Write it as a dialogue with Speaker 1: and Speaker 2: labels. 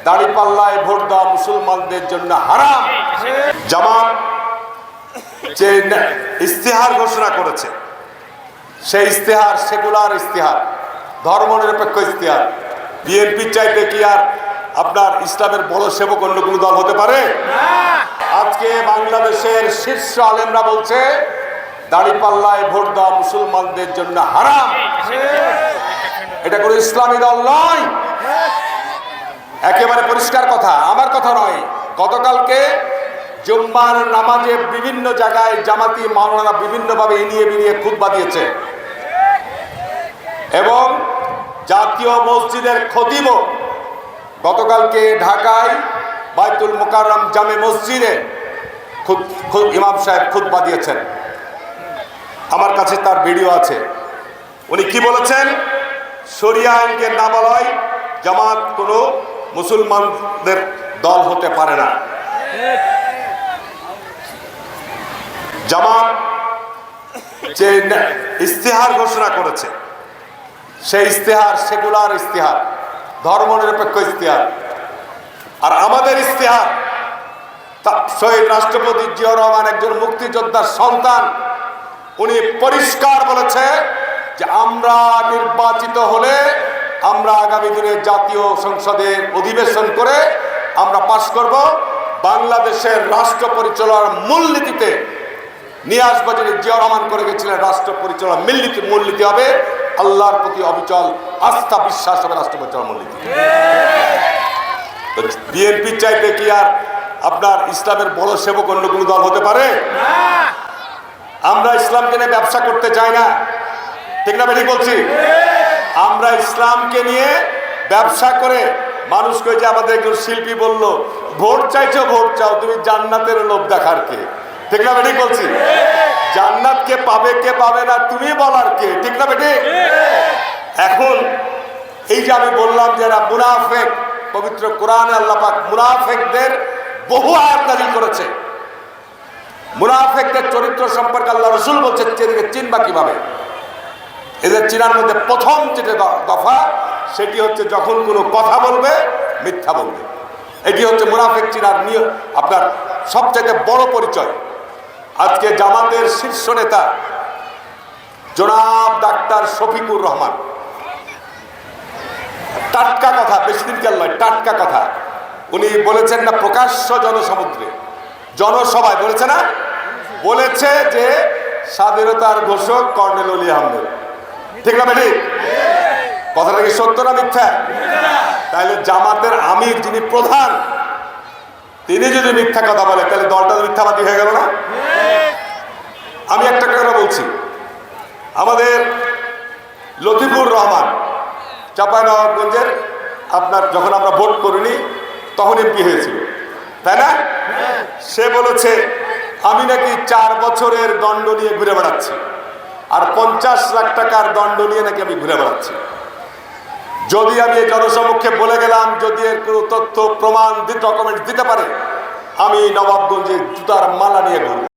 Speaker 1: দাড়িপাল্লায় vote দেওয়া মুসলমানদের জন্য হারাম। জামাত যে ইস্তেহার ঘোষণা করেছে, সেই ইস্তেহার সেকুলার ইস্তেহার, ধর্মনিরপেক্ষ ইস্তেহার। বিএনপি চাইতে কি আর আপনার ইসলামের বড় সেবক অন্য কোনো দল হতে পারে? আজকে বাংলাদেশের শীর্ষ আলেমরা বলছে দাড়িপাল্লায় ভোট দেওয়া মুসলমানদের জন্য হারাম। এটা কোনো ইসলামী দল নয়, একেবারে পরিষ্কার কথা, আমার কথা নয়। গতকালকে জুম্মার নামাজে বিভিন্ন জায়গায় জামাতি মাওলানা বিভিন্নভাবে ইনিয়ে বিনিয়ে খুতবা দিয়েছে এবং জাতীয় মসজিদের খতিব গতকালকে ঢাকায় বাইতুল মোকাররম জামে মসজিদে ইমাম সাহেব খুতবা দিয়েছেন। আমার কাছে তার ভিডিও আছে। উনি কি বলেছেন? শরিয়া আইনকে না বলায় জামাত কোনো মুসলমানদের দল হতে পারে না। জামাত যে ইস্তেহার ঘোষণা করেছে, সেই ইস্তেহার সেকুলার ইস্তেহার, ধর্মনিরপেক্ষ ইস্তেহার। আর আমাদের ইস্তেহার, শহীদ রাষ্ট্রপতি জিয়াউর রহমান একজন মুক্তিযোদ্ধার সন্তান, উনি পরিষ্কার বলেছে যে আমরা নির্বাচিত হলে আমরা আগামী দিনে জাতীয় সংসদের অধিবেশন করে আমরা পাশ করব, বাংলাদেশের রাষ্ট্র পরিচালনার মূলনীতিতে নিয়ে আসবো। যিনি জিয়াউর রহমান করে গেছিলেন, রাষ্ট্র পরিচালনার মূলনীতি হবে আল্লাহর প্রতি অবিচল আস্থা বিশ্বাস হবে রাষ্ট্র পরিচালনার মূলনীতি। বিএনপি চাইতে কি আর আপনার ইসলামের বড় সেবক অন্য কোনো দল হতে পারে? আমরা ইসলামকে নিয়ে ব্যবসা করতে চাই না, ঠিক না? বেঠিক বলছি? আমরা ইসলামকে নিয়ে ব্যবসা করে মানুষকে, যে আমাদের একজন শিল্পী বলল, ভোট চাইছো ভোট চাও, তুমি জান্নাতের লোভ দেখার কে? ঠিক না বেঠিক বলছি? জান্নাত কে পাবে কে পাবে না তুমি বলার কে? ঠিক না বেঠিক? এখন এই যে আমি বললাম যে এরা মুনাফেক, পবিত্র কোরআনে আল্লাহ পাক মুনাফেকদের বহু আয়াত নাযিল করেছে। মুনাফেকদের চরিত্র সম্পর্কে আল্লাহ রাসূল বলছে এদেরকে চিনবা কিভাবে? এদের চিনার মধ্যে প্রথম যেটা দফা, সেটি হচ্ছে যখন কোনো কথা বলবে মিথ্যা বলবে। এটি হচ্ছে মুনাফেক চিনার নিয়ম, আপনার সবচেয়ে বড় পরিচয়। আজকে জামাতের শীর্ষ নেতা জনাব ডাক্তার শফিকুর রহমান, টাটকা কথা, বেশি দিনকার নয়, টাটকা কথা, উনি বলেছেন না প্রকাশ্য জনসমুদ্রে, জনসভায় বলেছে না, বলেছে যে স্বাধীনতার ঘোষক কর্নেল অলি আহমেদ। ঠিক না বেঠিক? কথাটা কি সত্য না মিথ্যা? তাহলে জামাতের আমির যিনি প্রধান, তিনি যদি মিথ্যা কথা বলে তাহলে দলটা মিথ্যাবাদী হয়ে গেল না? আমি একটা কথা বলছি, আমাদের লতিফুর রহমান চাঁপাইনবাবগঞ্জের, আপনার যখন আমরা ভোট করিনি তখন এমপি হয়েছিল, তাই না? সে বলেছে আমি নাকি 4 বছরের দণ্ড নিয়ে ঘুরে বেড়াচ্ছি, আর 50 লাখ টাকার দণ্ড নিয়ে নাকি আমি ঘুরে বেড়াচ্ছি। যদি আমি এই জনসমক্ষে বলে গেলাম, যদি এর কোনো তথ্য প্রমাণ ডকুমেন্ট দিতে পারে, আমি নবাবগঞ্জে জুতার মালা নিয়ে ঘুরব।